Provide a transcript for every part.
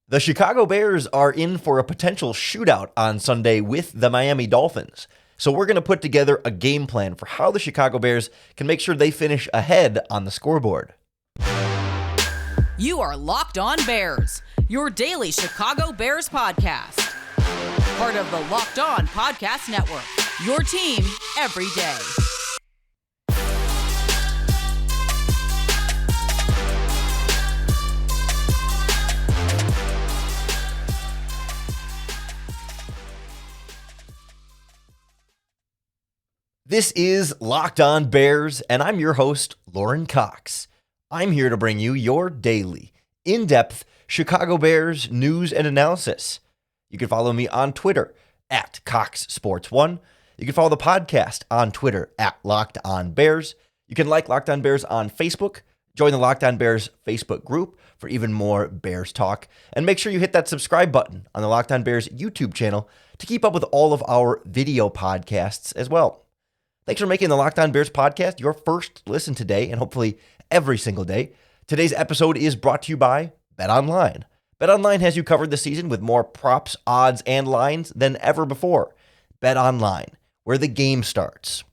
The Chicago Bears are in for a potential shootout on Sunday with the Miami Dolphins. So we're going to put together a game plan for how the Chicago Bears can make sure they finish ahead on the scoreboard. You are Locked On Bears, your daily Chicago Bears podcast. Part of the Locked On Podcast Network, your team every day. This is Locked On Bears, and I'm your host, Lorin Cox. I'm here to bring you your daily, in-depth Chicago Bears news and analysis. You can follow me on Twitter at CoxSports1. You can follow the podcast on Twitter at Locked On Bears. You can like Locked On Bears on Facebook. Join the Locked On Bears Facebook group for even more Bears talk. And make sure you hit that subscribe button on the Locked On Bears YouTube channel to keep up with all of our video podcasts as well. Thanks for making the Locked On Bears podcast your first listen today, and hopefully every single day. Today's episode is brought to you by BetOnline. BetOnline has you covered this season with more props, odds, and lines than ever before. BetOnline, where the game starts.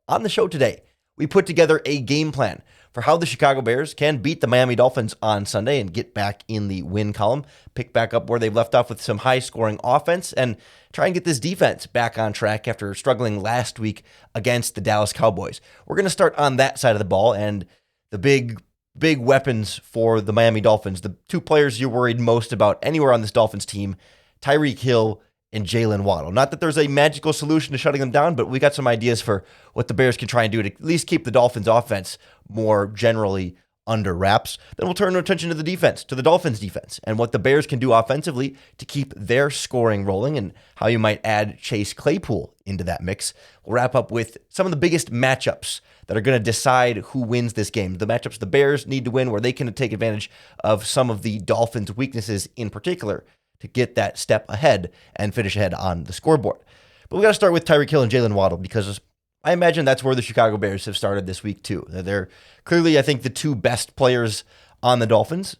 On the show today, we put together a game plan for how the Chicago Bears can beat the Miami Dolphins on Sunday and get back in the win column, pick back up where they've left off with some high-scoring offense, and try and get this defense back on track after struggling last week against the Dallas Cowboys. We're going to start on that side of the ball, and the big weapons for the Miami Dolphins, the two players you're worried most about anywhere on this Dolphins team, Tyreek Hill and Jalen Waddle. Not that there's a magical solution to shutting them down, but we got some ideas for what the Bears can try and do to at least keep the Dolphins offense more generally under wraps. Then we'll turn our attention to the defense, to the Dolphins defense, and what the Bears can do offensively to keep their scoring rolling and how you might add Chase Claypool into that mix. We'll wrap up with some of the biggest matchups that are going to decide who wins this game. The matchups the Bears need to win where they can take advantage of some of the Dolphins' weaknesses in particular to get that step ahead and finish ahead on the scoreboard. But we got to start with Tyreek Hill and Jalen Waddle because I imagine that's where the Chicago Bears have started this week too. They're clearly, I think, the two best players on the Dolphins.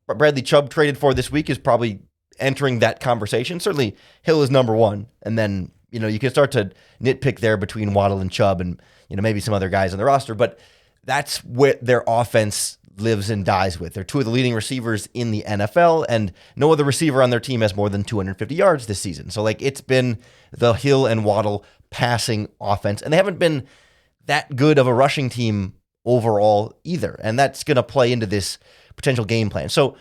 Bradley Chubb traded for this week is probably entering that conversation. Certainly Hill is number one. And then, you can start to nitpick there between Waddle and Chubb and, maybe some other guys on the roster. But that's what their offense lives and dies with. They're two of the leading receivers in the NFL, and no other receiver on their team has more than 250 yards this season. So, it's been the Hill and Waddle passing offense, and they haven't been that good of a rushing team overall either, and that's going to play into this potential game plan. So,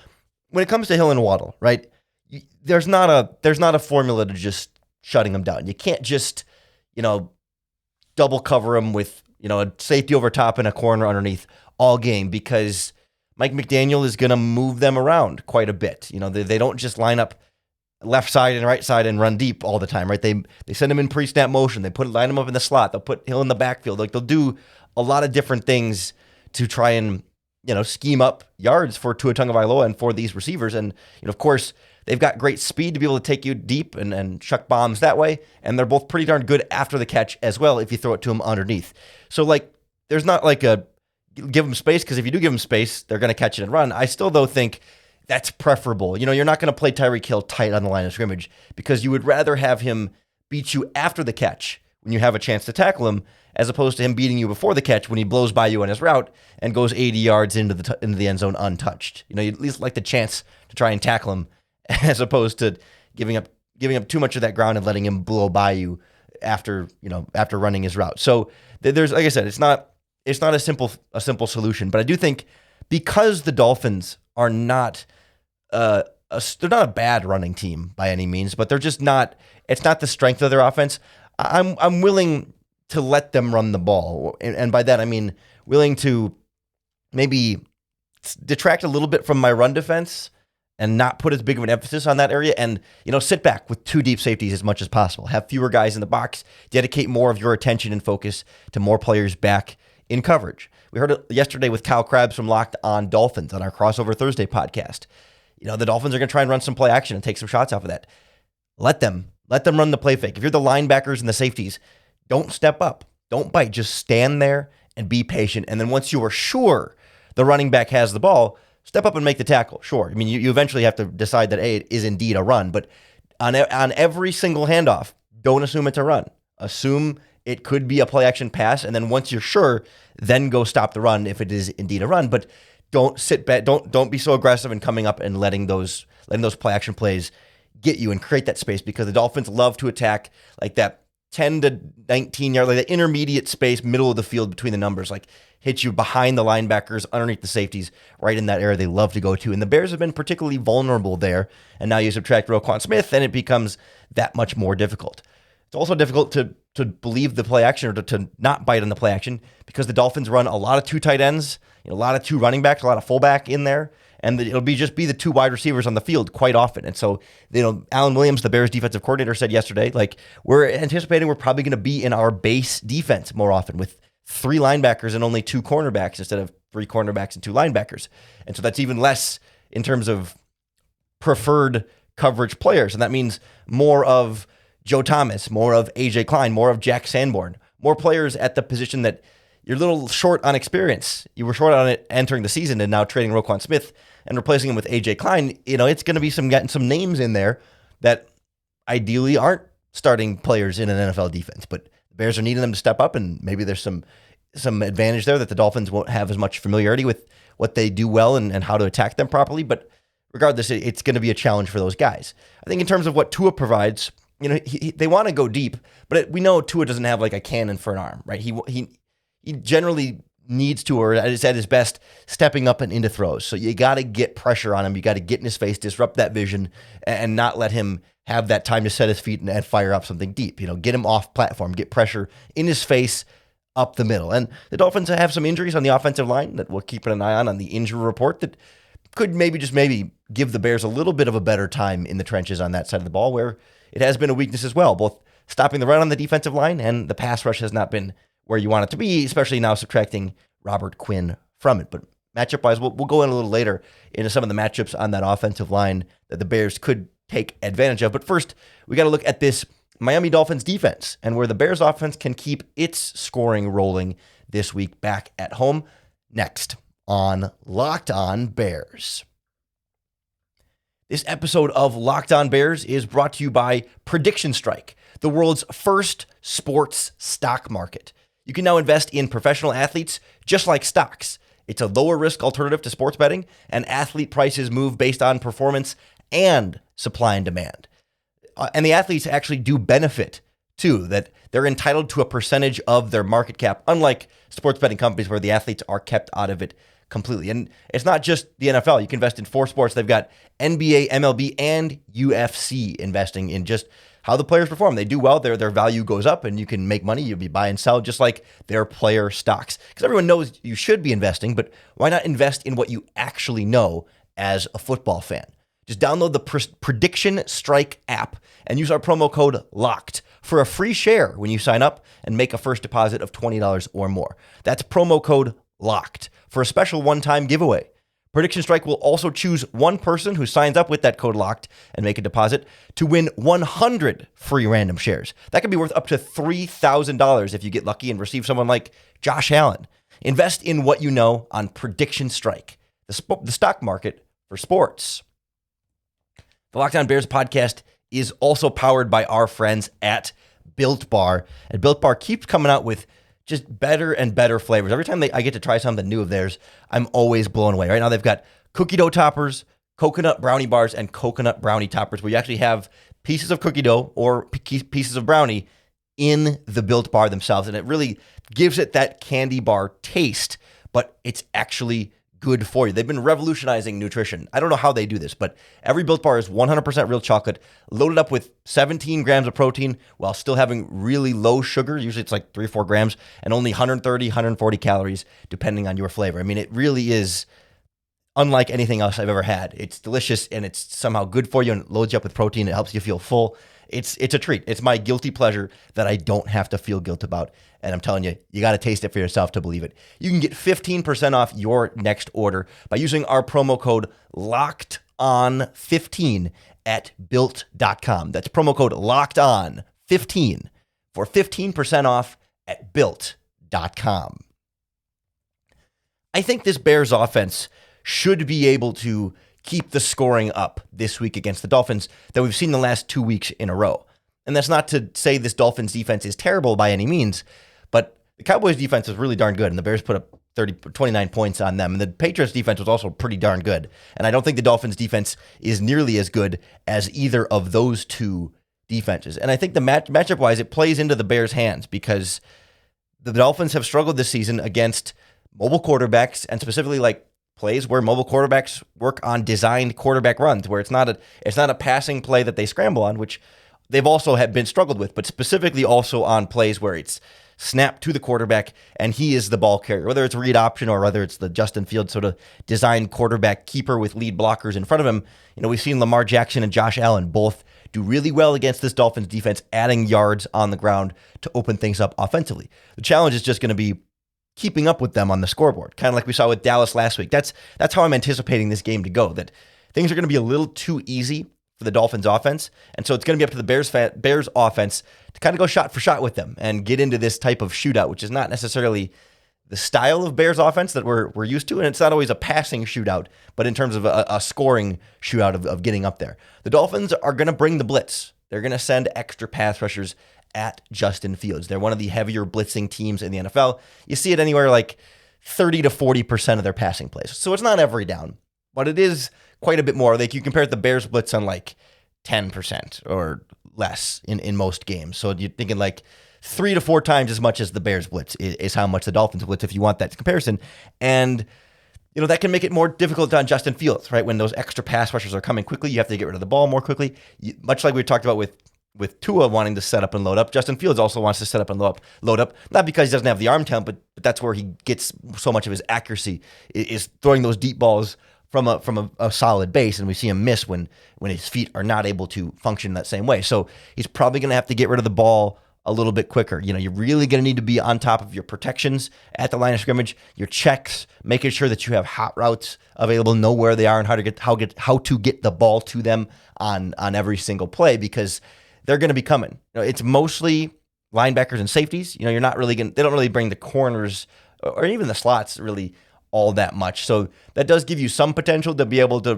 when it comes to Hill and Waddle, right, there's not a formula to just shutting them down. You can't just, double cover them with, a safety over top and a corner underneath all game because Mike McDaniel is going to move them around quite a bit. They don't just line up left side and right side and run deep all the time, right? They send him in pre-snap motion. They line him up in the slot. They'll put Hill in the backfield. They'll do a lot of different things to try and, scheme up yards for Tua Tagovailoa and for these receivers. And, of course, they've got great speed to be able to take you deep and chuck bombs that way. And they're both pretty darn good after the catch as well if you throw it to them underneath. So, there's not a give them space, because if you do give them space, they're going to catch it and run. I still, though, think that's preferable. You're not going to play Tyreek Hill tight on the line of scrimmage because you would rather have him beat you after the catch when you have a chance to tackle him, as opposed to him beating you before the catch when he blows by you on his route and goes 80 yards into the end zone untouched. You at least like the chance to try and tackle him as opposed to giving up too much of that ground and letting him blow by you after running his route. So there's, like I said, it's not a simple solution, but I do think because the Dolphins are not they're not a bad running team by any means, but they're just not. It's not the strength of their offense. I'm willing to let them run the ball, and by that I mean willing to maybe detract a little bit from my run defense and not put as big of an emphasis on that area, and sit back with two deep safeties as much as possible. Have fewer guys in the box. Dedicate more of your attention and focus to more players back in coverage. We heard it yesterday with Kyle Krabs from Locked On Dolphins on our Crossover Thursday podcast. The Dolphins are going to try and run some play action and take some shots off of that. Let them run the play fake. If you're the linebackers and the safeties, don't step up. Don't bite. Just stand there and be patient. And then once you are sure the running back has the ball, step up and make the tackle. Sure. I mean, you eventually have to decide that, it is indeed a run, but on every single handoff, don't assume it's a run. Assume it could be a play action pass, and then once you're sure, then go stop the run if it is indeed a run. But don't sit back. Don't be so aggressive in coming up and letting those play action plays get you and create that space, because the Dolphins love to attack like that 10 to 19 yard, like that intermediate space, middle of the field between the numbers, like hit you behind the linebackers, underneath the safeties, right in that area they love to go to. And the Bears have been particularly vulnerable there. And now you subtract Roquan Smith, and it becomes that much more difficult. It's also difficult to believe the play action, or to not bite on the play action, because the Dolphins run a lot of 2 tight ends, a lot of 2 running backs, a lot of fullback in there, and it'll just be the 2 wide receivers on the field quite often. And so, Alan Williams, the Bears defensive coordinator, said yesterday, like, we're anticipating we're probably going to be in our base defense more often with 3 linebackers and only 2 cornerbacks instead of 3 cornerbacks and 2 linebackers. And so that's even less in terms of preferred coverage players. And that means more of Joe Thomas, more of AJ Klein, more of Jack Sanborn, more players at the position that you're a little short on experience. You were short on it entering the season, and now trading Roquan Smith and replacing him with AJ Klein, it's going to be getting some names in there that ideally aren't starting players in an NFL defense. But the Bears are needing them to step up, and maybe there's some advantage there that the Dolphins won't have as much familiarity with what they do well and how to attack them properly. But regardless, it's going to be a challenge for those guys. I think in terms of what Tua provides, they want to go deep, but we know Tua doesn't have like a cannon for an arm, right? He generally needs to, or is at his best, stepping up and into throws. So you got to get pressure on him. You got to get in his face, disrupt that vision, and not let him have that time to set his feet and fire up something deep. Get him off platform, get pressure in his face, up the middle. And the Dolphins have some injuries on the offensive line that we're keeping an eye on the injury report, that could maybe give the Bears a little bit of a better time in the trenches on that side of the ball, where it has been a weakness as well. Both stopping the run on the defensive line and the pass rush has not been where you want it to be, especially now subtracting Robert Quinn from it. But matchup-wise, we'll go in a little later into some of the matchups on that offensive line that the Bears could take advantage of. But first, we got to look at this Miami Dolphins defense and where the Bears offense can keep its scoring rolling this week back at home. Next on Locked On Bears. This episode of Locked On Bears is brought to you by Prediction Strike, the world's first sports stock market. You can now invest in professional athletes just like stocks. It's a lower risk alternative to sports betting, and athlete prices move based on performance and supply and demand. And the athletes actually do benefit too, that they're entitled to a percentage of their market cap, unlike sports betting companies where the athletes are kept out of it completely. And it's not just the NFL. You can invest in 4 sports. They've got NBA, MLB, and UFC investing in just how the players perform. They do well, their value goes up, and you can make money. You'll be buy and sell just like their player stocks. Because everyone knows you should be investing, but why not invest in what you actually know as a football fan? Just download the Prediction Strike app and use our promo code LOCKED for a free share when you sign up and make a first deposit of $20 or more. That's promo code LOCKED for a special one-time giveaway. Prediction Strike will also choose one person who signs up with that code LOCKED and make a deposit to win 100 free random shares. That could be worth up to $3,000 if you get lucky and receive someone like Josh Allen. Invest in what you know on Prediction Strike, the stock market for sports. The Locked On Bears podcast is also powered by our friends at Built Bar. And Built Bar keeps coming out with just better and better flavors. Every time I get to try something new of theirs, I'm always blown away. Right now they've got cookie dough toppers, coconut brownie bars, and coconut brownie toppers, where you actually have pieces of cookie dough or pieces of brownie in the Built Bar themselves. And it really gives it that candy bar taste, but it's actually good for you. They've been revolutionizing nutrition. I don't know how they do this, but every Built Bar is 100% real chocolate, loaded up with 17 grams of protein while still having really low sugar. Usually it's like 3 or 4 grams and only 130, 140 calories, depending on your flavor. I mean, it really is unlike anything else I've ever had. It's delicious and it's somehow good for you and it loads you up with protein. It helps you feel full. It's a treat. It's my guilty pleasure that I don't have to feel guilt about. And I'm telling you, you got to taste it for yourself to believe it. You can get 15% off your next order by using our promo code LOCKEDON15 at Built.com. That's promo code LOCKEDON15 for 15% off at Built.com. I think this Bears offense should be able to keep the scoring up this week against the Dolphins that we've seen the last 2 weeks in a row. And that's not to say this Dolphins defense is terrible by any means, but the Cowboys defense is really darn good, and the Bears put up 29 points on them. And the Patriots defense was also pretty darn good. And I don't think the Dolphins defense is nearly as good as either of those two defenses. And I think the matchup-wise, it plays into the Bears' hands because the Dolphins have struggled this season against mobile quarterbacks, and specifically like plays where mobile quarterbacks work on designed quarterback runs, where it's not a passing play that they scramble on, which they've also been struggled with, but specifically also on plays where it's snap to the quarterback and he is the ball carrier, whether it's read option or whether it's the Justin Fields sort of designed quarterback keeper with lead blockers in front of him. We've seen Lamar Jackson and Josh Allen both do really well against this Dolphins defense, adding yards on the ground to open things up offensively. The challenge is just going to be keeping up with them on the scoreboard, kind of like we saw with Dallas last week. That's how I'm anticipating this game to go, that things are going to be a little too easy for the Dolphins offense. And so it's going to be up to the Bears offense to kind of go shot for shot with them and get into this type of shootout, which is not necessarily the style of Bears offense that we're used to. And it's not always a passing shootout, but in terms of a scoring shootout of getting up there. The Dolphins are going to bring the blitz. They're going to send extra pass rushers at Justin Fields. They're one of the heavier blitzing teams in the NFL. You see it anywhere like 30 to 40% of their passing plays. So it's not every down, but it is quite a bit more. Like you compare the Bears blitz on like 10% or less in most games. So you're thinking like 3 to 4 times as much as the Bears blitz is how much the Dolphins blitz, if you want that comparison. And that can make it more difficult on Justin Fields, right? When those extra pass rushers are coming quickly, you have to get rid of the ball more quickly. Much like we talked about with Tua wanting to set up and load up, Justin Fields also wants to set up and load up, not because he doesn't have the arm talent, but that's where he gets so much of his accuracy, is throwing those deep balls from a solid base, and we see him miss when his feet are not able to function that same way. So he's probably going to have to get rid of the ball a little bit quicker. You're really going to need to be on top of your protections at the line of scrimmage, your checks, making sure that you have hot routes available, know where they are and how to get the ball to them on every single play, because they're going to be coming. It's mostly linebackers and safeties. You're not really they don't really bring the corners or even the slots really all that much. So that does give you some potential to be able to,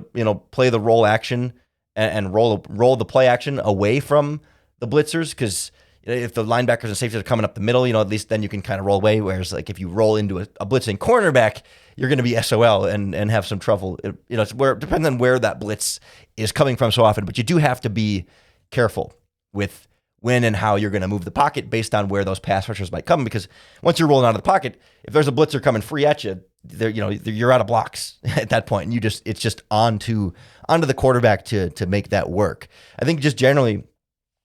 play the roll action and roll the play action away from the blitzers, because if the linebackers and safeties are coming up the middle, at least then you can kind of roll away. Whereas like if you roll into a blitzing cornerback, you're going to be SOL and have some trouble. It depends on where that blitz is coming from so often, but you do have to be careful with when and how you're going to move the pocket based on where those pass rushers might come, because once you're rolling out of the pocket, if there's a blitzer coming free at you, you're out of blocks at that point, and it's just onto the quarterback to make that work. I think just generally,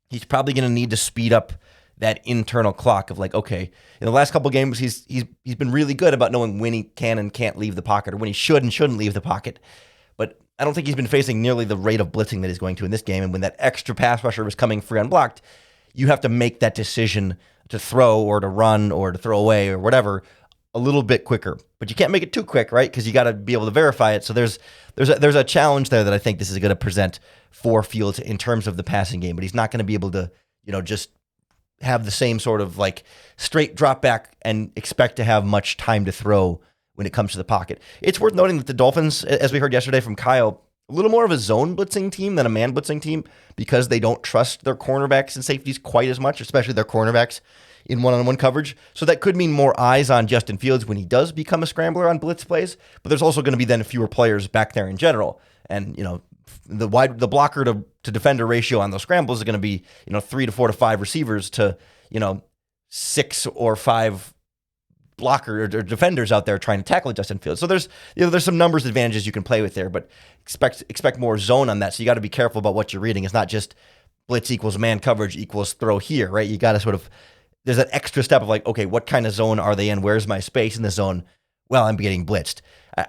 he's probably going to need to speed up that internal clock of like, okay, in the last couple of games, he's been really good about knowing when he can and can't leave the pocket, or when he should and shouldn't leave the pocket. But I don't think he's been facing nearly the rate of blitzing that he's going to in this game. And when that extra pass rusher was coming free unblocked, you have to make that decision to throw or to run or to throw away or whatever a little bit quicker. But you can't make it too quick, right? Because you got to be able to verify it. So there's a challenge there that I think this is going to present for Fields in terms of the passing game. But he's not going to be able to, just have the same sort of like straight drop back and expect to have much time to throw when it comes to the pocket. It's worth noting that the Dolphins, as we heard yesterday from Kyle, a little more of a zone blitzing team than a man blitzing team, because they don't trust their cornerbacks and safeties quite as much, especially their cornerbacks in one-on-one coverage. So that could mean more eyes on Justin Fields when he does become a scrambler on blitz plays, but there's also going to be then fewer players back there in general. And, the blocker to defender ratio on those scrambles is going to be, 3 to 4 to 5 receivers to, 6 or 5 blocker or defenders out there trying to tackle Justin Fields. So there's some numbers advantages you can play with there, but expect more zone on that. So you got to be careful about what you're reading. It's not just blitz equals man coverage equals throw here, right? You got to sort of, there's that extra step of like, okay, what kind of zone are they in? Where's my space in the zone? Well, I'm getting blitzed.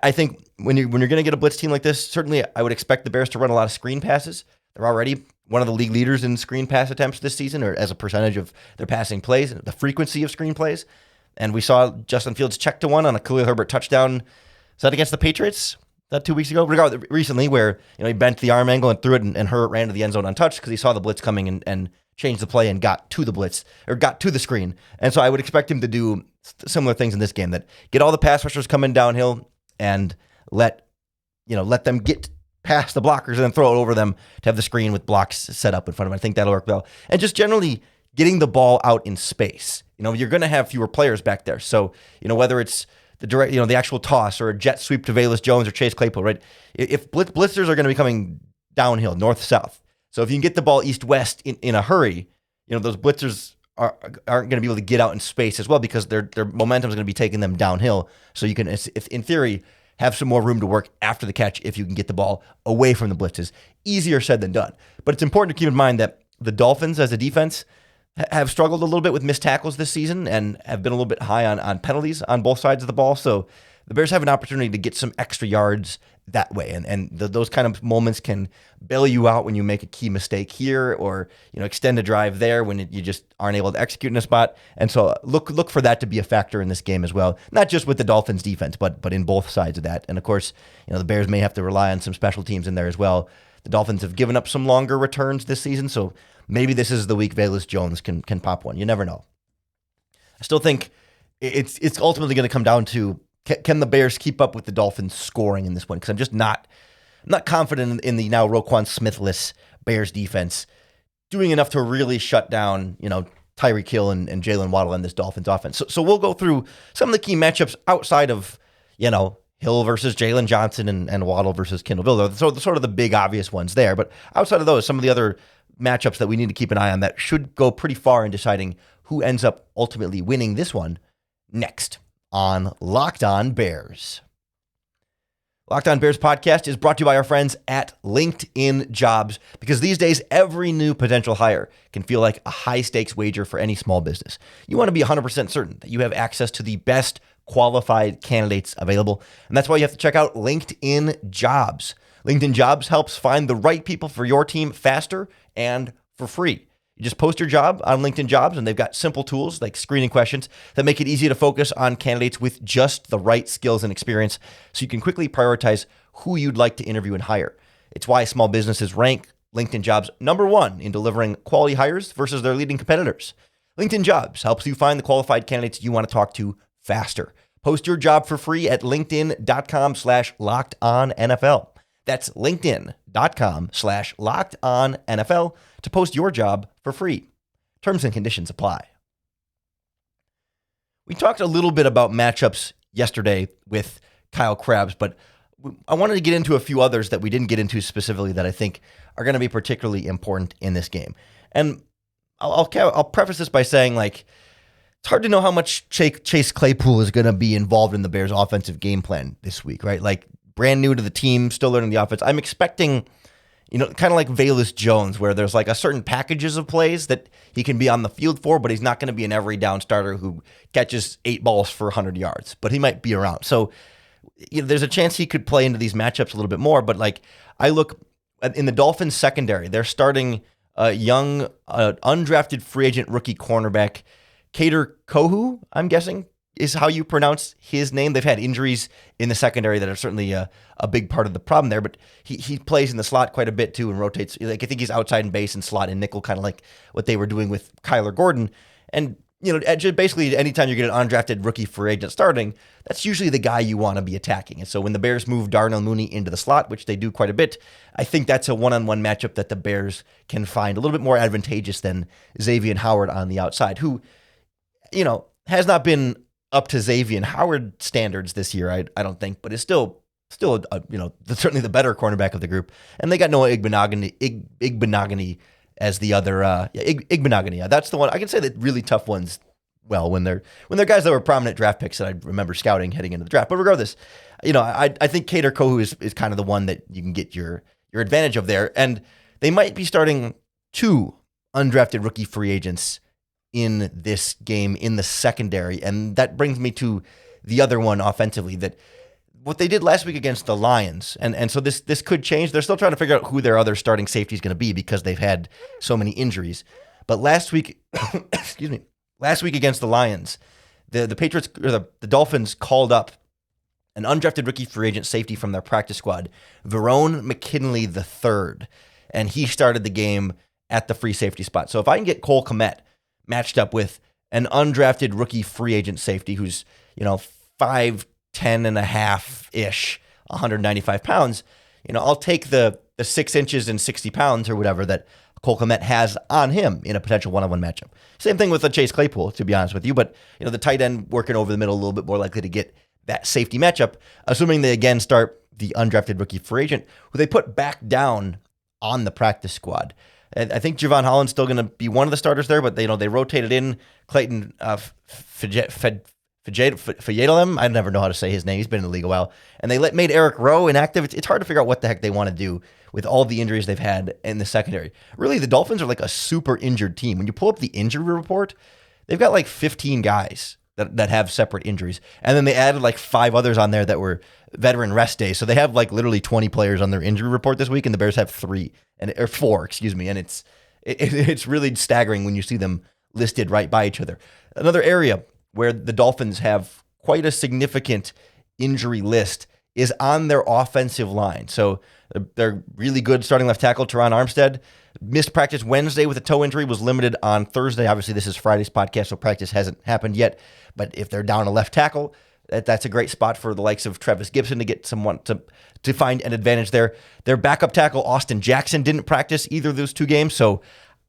I think when you're going to get a blitz team like this, certainly I would expect the Bears to run a lot of screen passes. They're already one of the league leaders in screen pass attempts this season, or as a percentage of their passing plays, the frequency of screen plays. And we saw Justin Fields check to one on a Khalil Herbert touchdown. Is that against the Patriots? That 2 weeks ago? Recently, where he bent the arm angle and threw it, and Herbert ran to the end zone untouched because he saw the blitz coming and changed the play and got to the blitz, or got to the screen. And so I would expect him to do similar things in this game, that get all the pass rushers coming downhill and let let them get past the blockers and then throw it over them to have the screen with blocks set up in front of them. I think that'll work well. And just generally getting the ball out in space. You're going to have fewer players back there. So, whether it's the direct, the actual toss or a jet sweep to Velus Jones or Chase Claypool, right? If blitzers are going to be coming downhill, north-south. So if you can get the ball east-west in a hurry, those blitzers aren't going to be able to get out in space as well because their momentum is going to be taking them downhill. So you can, if in theory, have some more room to work after the catch if you can get the ball away from the blitzes. Easier said than done. But it's important to keep in mind that the Dolphins as a defense have struggled a little bit with missed tackles this season and have been a little bit high on penalties on both sides of the ball. So the Bears have an opportunity to get some extra yards that way. And those kind of moments can bail you out when you make a key mistake here or, extend a drive there when you just aren't able to execute in a spot. And so look for that to be a factor in this game as well. Not just with the Dolphins defense, but in both sides of that. And of course, the Bears may have to rely on some special teams in there as well. The Dolphins have given up some longer returns this season, so maybe this is the week Velus Jones can pop one. You never know. I still think it's ultimately going to come down to can the Bears keep up with the Dolphins scoring in this one? Because I'm just not confident in the now Roquan Smith-less Bears defense doing enough to really shut down Tyreek Hill and Jalen Waddle and this Dolphins offense. So we'll go through some of the key matchups outside of Hill versus Jalen Johnson and Waddle versus Kindle Villa. So sort of the big obvious ones there. But outside of those, some of the other matchups that we need to keep an eye on that should go pretty far in deciding who ends up ultimately winning this one next on Locked On Bears. Locked On Bears podcast is brought to you by our friends at LinkedIn Jobs, because these days every new potential hire can feel like a high-stakes wager for any small business. You want to be 100% certain that you have access to the best qualified candidates available, and that's why you have to check out LinkedIn Jobs. LinkedIn Jobs helps find the right people for your team faster and for free. You just post your job on LinkedIn Jobs, and they've got simple tools like screening questions that make it easy to focus on candidates with just the right skills and experience so you can quickly prioritize who you'd like to interview and hire. It's why small businesses rank LinkedIn Jobs #1 in delivering quality hires versus their leading competitors. LinkedIn Jobs helps you find the qualified candidates you want to talk to faster. Post your job for free at linkedin.com/lockedonnfl. That's linkedin.com/lockedonnfl to post your job for free. Terms and conditions apply. We talked a little bit about matchups yesterday with Kyle Krabs, but I wanted to get into a few others that we didn't get into specifically that I think are going to be particularly important in this game. And I'll preface this by saying, it's hard to know how much Chase Claypool is going to be involved in the Bears' offensive game plan this week, right? Brand new to the team, still learning the offense. I'm expecting, kind of like Velus Jones, where there's a certain packages of plays that he can be on the field for, but he's not going to be an every down starter who catches 8 balls for 100 yards, but he might be around. So there's a chance he could play into these matchups a little bit more, but I look in the Dolphins secondary, they're starting a young, undrafted free agent rookie cornerback, Kader Kohou, I'm guessing, is how you pronounce his name. They've had injuries in the secondary that are certainly a big part of the problem there, but he plays in the slot quite a bit too and rotates. I think he's outside in base and slot and nickel, kind of like what they were doing with Kyler Gordon. And, basically anytime you get an undrafted rookie free agent starting, that's usually the guy you want to be attacking. And so when the Bears move Darnell Mooney into the slot, which they do quite a bit, I think that's a one-on-one matchup that the Bears can find a little bit more advantageous than Xavier Howard on the outside, who, has not been up to Xavier Howard standards this year, I don't think, but is still certainly the better cornerback of the group. And they got Noah Igbenogany as the other, Igbenogany. That's the one. I can say that really tough ones, when they're guys that were prominent draft picks that I remember scouting heading into the draft. But regardless, I think Kader Kohou is kind of the one that you can get your advantage of there. And they might be starting 2 undrafted rookie free agents in this game in the secondary. And that brings me to the other one offensively, that what they did last week against the Lions. And so this could change. They're still trying to figure out who their other starting safety is going to be because they've had so many injuries. But last week, last week against the Lions, the Patriots or the Dolphins called up an undrafted rookie free agent safety from their practice squad, Verone McKinley III. And he started the game at the free safety spot. So if I can get Cole Kmet matched up with an undrafted rookie free agent safety who's, 5'10 and a half-ish, 195 pounds. I'll take the 6 inches and 60 pounds or whatever that Cole Kmet has on him in a potential one-on-one matchup. Same thing with a Chase Claypool, to be honest with you. But, the tight end working over the middle a little bit more likely to get that safety matchup, assuming they again start the undrafted rookie free agent, who they put back down on the practice squad. And I think Javon Holland's still going to be one of the starters there, but they rotated in Clayton Fayedelem. I never know how to say his name. He's been in the league a while. And they made Eric Rowe inactive. It's hard to figure out what the heck they want to do with all the injuries they've had in the secondary. Really, the Dolphins are like a super injured team. When you pull up the injury report, they've got like 15 guys that have separate injuries. And then they added like 5 others on there that were veteran rest days. So they have like literally 20 players on their injury report this week, and the Bears have 4, excuse me. And it's really staggering when you see them listed right by each other. Another area where the Dolphins have quite a significant injury list is on their offensive line. So they're really good starting left tackle, Teron Armstead. Missed practice Wednesday with a toe injury, was limited on Thursday. Obviously, this is Friday's podcast, so practice hasn't happened yet. But if they're down a left tackle, that's a great spot for the likes of Travis Gibson to get someone to find an advantage there. Their backup tackle, Austin Jackson, didn't practice either of those 2 games, so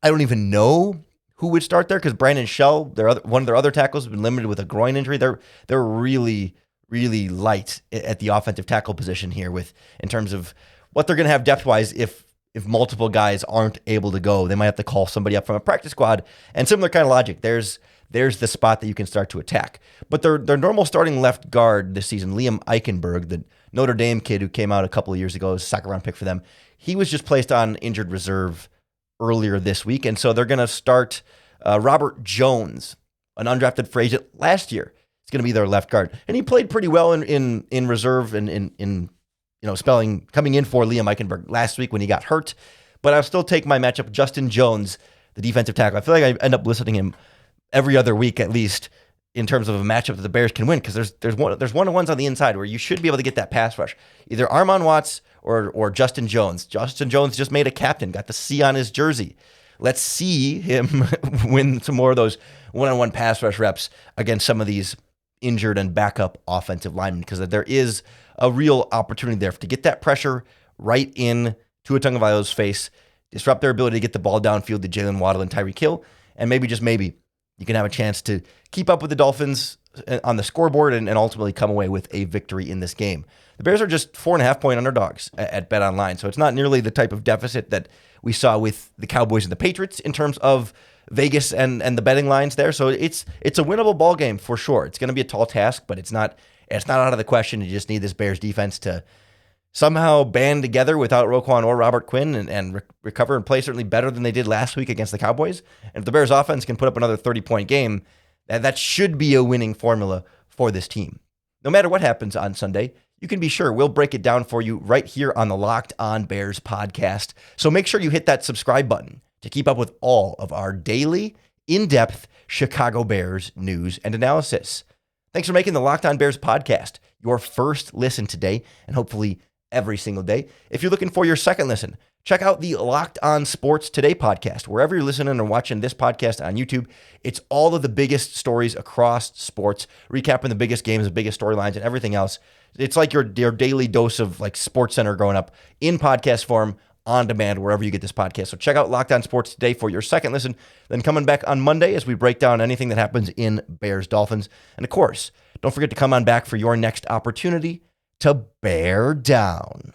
I don't even know who would start there because Brandon Shell, one of their other tackles, has been limited with a groin injury. They're really, really light at the offensive tackle position here in terms of what they're going to have depth-wise if multiple guys aren't able to go. They might have to call somebody up from a practice squad. And similar kind of logic. There's the spot that you can start to attack. But their normal starting left guard this season, Liam Eichenberg, the Notre Dame kid who came out a couple of years ago, was a second-round pick for them. He was just placed on injured reserve earlier this week. And so they're going to start Robert Jones, an undrafted free agent last year. It's going to be their left guard. And he played pretty well in reserve and in spelling coming in for Liam Eichenberg last week when he got hurt. But I'll still take my matchup with Justin Jones, the defensive tackle. I feel like I end up listening him every other week at least in terms of a matchup that the Bears can win because there's one-on-ones on the inside where you should be able to get that pass rush. Either Armon Watts or Justin Jones. Justin Jones just made a captain, got the C on his jersey. Let's see him win some more of those one-on-one pass rush reps against some of these injured and backup offensive linemen because there is a real opportunity there to get that pressure right in Tua Tagovailoa's face, disrupt their ability to get the ball downfield to Jalen Waddle and Tyreek Hill, and maybe, just maybe, you can have a chance to keep up with the Dolphins on the scoreboard and ultimately come away with a victory in this game. The Bears are just 4.5-point underdogs at BetOnline, so it's not nearly the type of deficit that we saw with the Cowboys and the Patriots in terms of Vegas and the betting lines there. So it's a winnable ball game for sure. It's going to be a tall task, but it's not out of the question. You just need this Bears defense to somehow band together without Roquan or Robert Quinn and recover and play certainly better than they did last week against the Cowboys. And if the Bears offense can put up another 30-point game, that should be a winning formula for this team. No matter what happens on Sunday, you can be sure we'll break it down for you right here on the Locked On Bears podcast. So make sure you hit that subscribe button to keep up with all of our daily, in-depth Chicago Bears news and analysis. Thanks for making the Locked On Bears podcast your first listen today, and hopefully every single day. If you're looking for your second listen, check out the Locked On Sports Today podcast. Wherever you're listening or watching this podcast on YouTube, it's all of the biggest stories across sports, recapping the biggest games, the biggest storylines, and everything else. It's like your daily dose of like Sports Center growing up in podcast form, on demand, wherever you get this podcast. So check out Locked On Sports Today for your second listen. Then coming back on Monday as we break down anything that happens in Bears Dolphins. And of course, don't forget to come on back for your next opportunity to bear down.